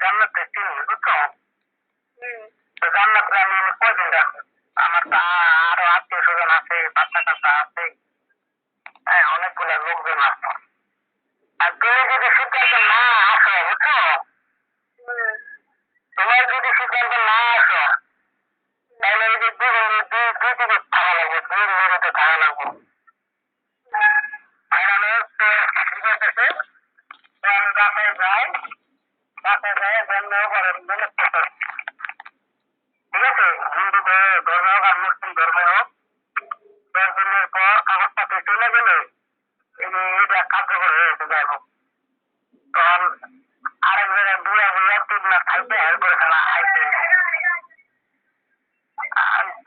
জান্নাতে চিনি বুঝছো? তো জান্নাতে আমি কয়দিন রাখবো? আমার তো আরো আত্মীয় স্বজন আছে, বাচ্চা কাচ্চা আছে, হ্যাঁ অনেকগুলো লোকজন আছে। আর তুমি যদি সিদ্ধান্ত না আসো বুঝছো, তোমার যদি সিদ্ধান্ত না আসো তাহলে এই যে দুই দিকে থাকা লাগবে, 2 মিনিটে থাকা লাগবে। মানে হচ্ছে ঠিক আছে, বাসায় যাই, বাসায় যায় জন্ম করে মনে করতে, ঠিক আছে? হিন্দু ধর্ম হোক আর মুসলিম ধর্ম হোক, 10 দিনের পর কাগজপাতি চলে গেলে এটা কার্যকর হয়ে যাইব। তখন আরেক জায়গায় বুয়া বুয়া 3 মাস থাকবে, এরপরে খেলা আইতে।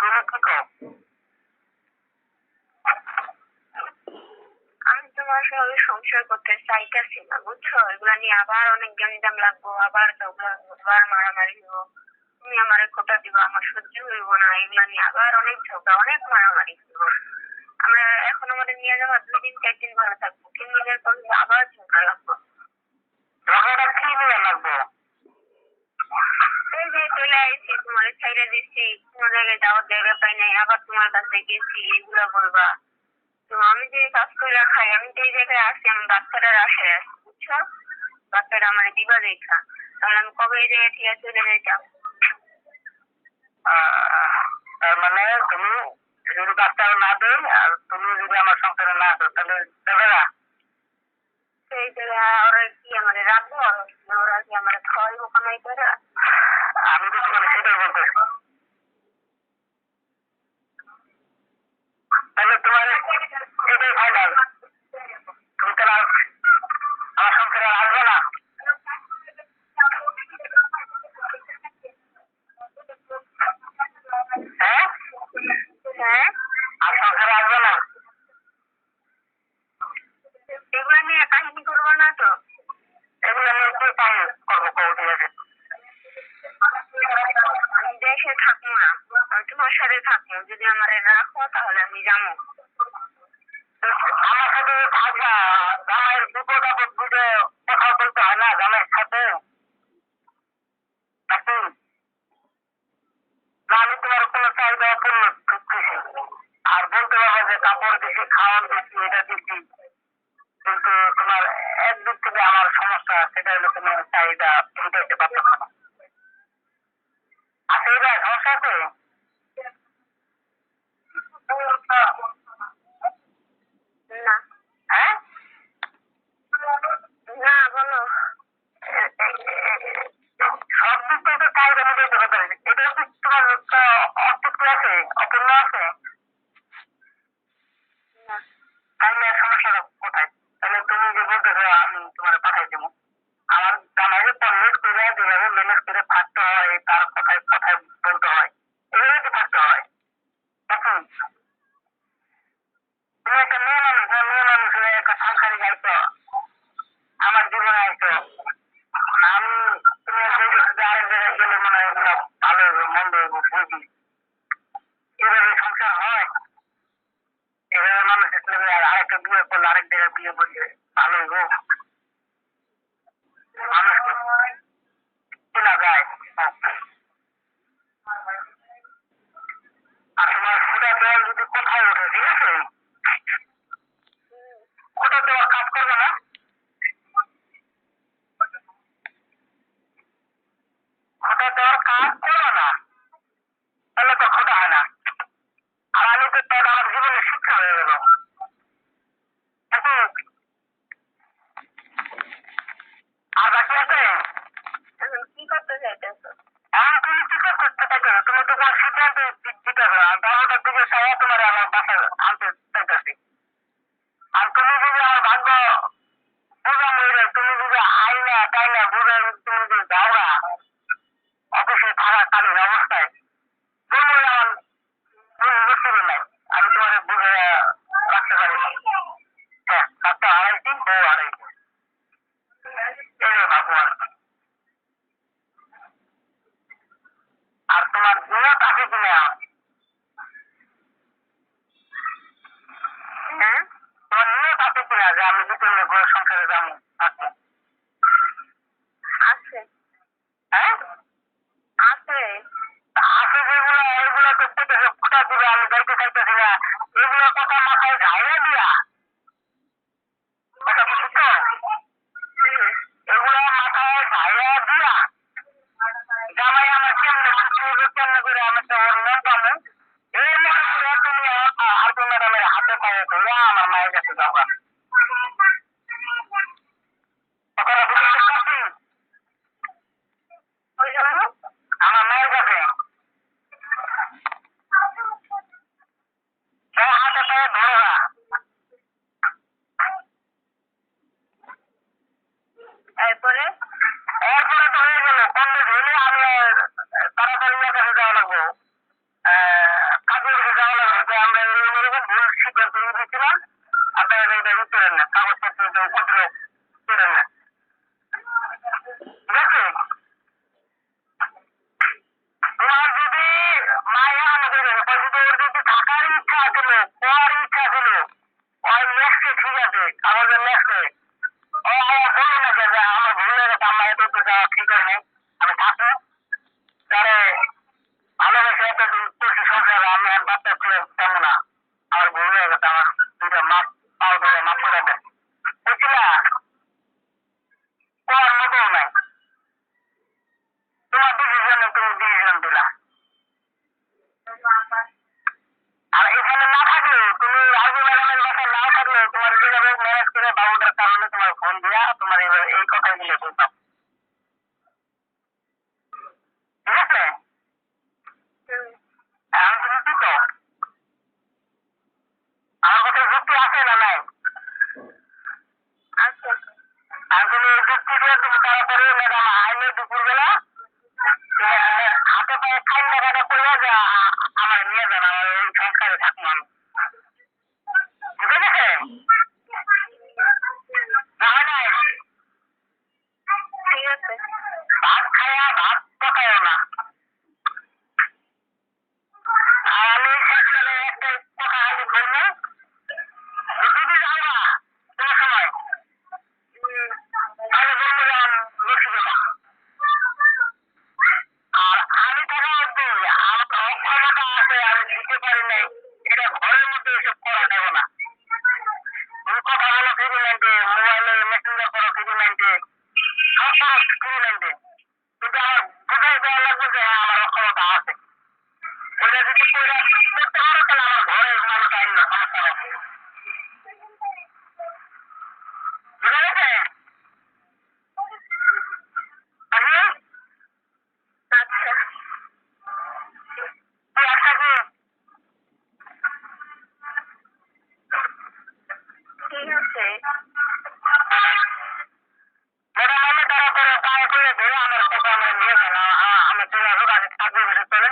তুমি কি কও? আমি তোমার সঙ্গে সংসার করতে চাইতেছি না বুঝছো, এগুলা নিয়ে আবার অনেক গ্যাঞ্জাম লাগবো, আবার ঝগড়া আবার মারামারি হবো, তুমি আমার খোটা দিবা, আমার সহ্য হইব না, এগুলা নিয়ে আবার অনেক ঝগড়া অনেক মারামারি হইব। আমরা এখন আমাদের নিয়ে যাবো 2 দিন 4 দিন ভালো থাকবো, 3 দিনের পর আবার ঝগড়া লাগবো। ঝগড়াটা কি নিয়ে লাগবো? এই যে চলে আইছি, তোমার ছাইড়া দিচ্ছি, কোনো জায়গায় যাওয়ার জায়গা পাই নাই, আবার তোমার কাছে গেছি, এগুলা বলবা? তো আমি যে কাজ করে খাই, আমি যে জায়গায় আসছি, আমি বাচ্চাটার আশায় আসছি বুঝছো, বাচ্চাটা আমার দিবা দেখা, তাহলে আমি কবে এই জায়গায় ঠিক চলে যেতাম। তার মানে তুমি যদি বাচ্চা না দেয় আর তুমি যদি আমার সংসারে না আসো তাহলে দেবে না? সেই জায়গায় ওরা কি আমার রাখবো, ওরা কি আমার খাওয়াইবো কামাই করে? আমি তো তোমার সেটাই বলতেছি। তাহলে তোমার এটাই ফাইনাল, তুমি তাহলে আমার সংসারে আসবে না? হ্যাঁ হ্যাঁ, আর সংসারে আসবে না? এগুলো নিয়ে কাহিনী করবো না তো? এগুলো নিয়ে কি পাই করবো কৌটি আছে? আমি দেশে থাকবো না, আমি তোমার সাথে থাকবো, যদি আমার রাখো তাহলে আমি যাবো। আমার সাথে থাকবা, জামাইয়ের বিপদ আপদ বুঝে কথা বলতে হয় না জামাইয়ের সাথে নাকি? না আমি তোমার কোনো চাহিদা পূর্ণ করতেছি, আর বলতে পারবো যে কাপড় দিছি, খাওয়ান দিছি, এটা দিছি, কিন্তু তোমার একদিক থেকে আমার সমস্যা, সেটা হলো তুমি চাহিদা মিটাইতে পারছো না। আছে এটা সমস্যা আছে? না হ্যাঁ না, বলো। সব দিক থেকে চাহিদা মিটাইতে পারবে, এটা কি তোমার অস্তিত্ব আছে, অপূর্ণ আছে? না, তাহলে সমস্যাটা কোথায়? তাহলে তুমি যে বলতেছো আমি তোমার পাঠাই দেবো, আমার জামাইকে পল্লেট করে যেভাবে ম্যানেজ করে থাকতে হয়, তার কথায় কথায় বলতে হয়, এভাবে তো থাকতে হয় নাকি? তুমি একটা মেয়ে মানুষ, মেয়ে মানুষ হয়ে একটা সাংসারিক আইছো, আমার জীবনে আইছো, আমি তুমি বলতেছো যে আরেক জায়গায় গেলে মনে হয় এগুলো ভালো হইব মন্দ হইব বুঝি, এভাবে সংসার হয়? এভাবে মানুষ আসলে আরেকটা বিয়ে করলে আরেক জায়গায় বিয়ে করলে ভালো হইব? মানুষ চেনা যায়? আর তোমার খোটা দেওয়ার যদি কোথায় ওঠে, ঠিক আছে? খোটা দেওয়ার কাজ করবে না? খোটা দেওয়ার কাজ করবে না, তাহলে তো খোটা হয় না। আর আমি তো তাহলে আমার জীবনের শিক্ষা হয়ে গেল নাকি? আর বাকি আছে? এখন কি করতে চাইতেছো? এখন তুমি কি করতে চাইছো? তুমি তো কোনো সিদ্ধান্ত দিতে হবে, আর বাবাটার দিকে চাইয়া তোমার আমার বাসায় আনতে চাইতেছি। আর তুমি যদি আমার ভাগ্য বুঝা মরে, তুমি যদি আইনা টাইনা বুঝে তুমি যদি যাও না অফিসে থাকাকালীন অবস্থায়, বলবো আমার নসিবে নাই, আমি তোমার বুঝে রাখতে পারি না। হ্যাঁ, বাচ্চা হারাইছি, বউ হারাইছি, এটাই ভাববো আর কি। আর তোমার নিয়ত আছে কিনা? হ্যাঁ, তোমার নিয়ত আছে কিনা যে আমি বিপন্ন করে সংসারে যাবো? আচ্ছা আছে। ধরে আমার মায়ের কাছে যাবো। ওখানে বুঝতে পারছি ওই জন্য আমার মায়ের কাছে হাতে পায়ে ধরোরা। এরপরে এরপরে তো হয়ে গেল কমপ্লিট হইলে আমি তাড়াতাড়ি কাছে যাওয়া লাগবো, কাজের কাছে যাওয়া লাগবো যে আমরা এরকম ভুল সিদ্ধান্ত নিয়েছিলাম, আপনারা এটা করেন না, কাগজপত্র উদ্র করেন না, ঠিক আছে? তোমার যদি মায়া আমাদের যদি থাকার ইচ্ছা ছিল, পড়ার ইচ্ছা ছিল, ওই নেক্সটে ঠিক আছে, কাগজের নেক্সটে ও আমার বললো না যে আমার ভুল হয়ে গেছে, আমার এত তো যাওয়া ঠিক হয় নাই, আমি থাকবো তারে ভালোবেসে এতদিন করছি সংসার, আমি আর বাচ্চা ছিল তেমন না, আমার ভুল হয়ে গেছে, আমার দুইটা মাপ পাও দুইটা মাপ করে দেয়, বুঝছিলা? করার মতও নাই, তোমার ডিসিশনে তুমি ডিসিশন দিলা। আর এখানে না থাকলে তুমি আগে ম্যাডামের বাসায় না থাকলে তোমার যেভাবে ম্যানেজ করে বাবুটার কারণে তোমার ফোন দিয়া তোমার এই কথাগুলো বলতাম, ঠিক আছে? এখন তুমি কি তো আমার কথা যুক্তি আছে না নাই? আচ্ছা আর তুমি এই যুক্তি দিয়ে তুমি তাড়াতাড়ি ম্যাডাম আইলে দুপুরবেলা হাতে পায়ে খাইন দেখাটা করে যে আমার নিয়ে যান, আমার ওই সংস্কারে থাকবো আমি, বুঝে গেছে? না হয় নাই ঠিক আছে ভাত খায়া ভাত পকায়ও না। আর আমি শেষকালে একটা কথা খালি বলবো, যদি যাও না কোনো সময় তাহলে বলবো যে আমার লক্ষ্মী না। আর আমি থাকা অব্দি আমার অক্ষমতা আছে, আমি দিতে পারি নাই, এটা ঘরের মধ্যে এসব করা যাবে না। তুমি কথা বলো ফ্রি মাইন্ডে, মোবাইলে মেসেঞ্জার করো ফ্রি মাইন্ডে, সব করো ফ্রি মাইন্ডে, কিন্তু আমার বুঝাই দেওয়া লাগবে যে হ্যাঁ আমার অক্ষমতা আছে। ওইটা যদি করতে পারো তাহলে আমার ঘরে মানুষ আইন সমস্যা হবে, বুঝা গেছে? আমি আচ্ছা একটা কি ঠিক আছে ম্যাডাম আমি তারা করে পায়ে করে ধরে আমার সাথে আমরা নিয়ে গেলাম, আমার যোগাযোগ আছে 7 বছর চলে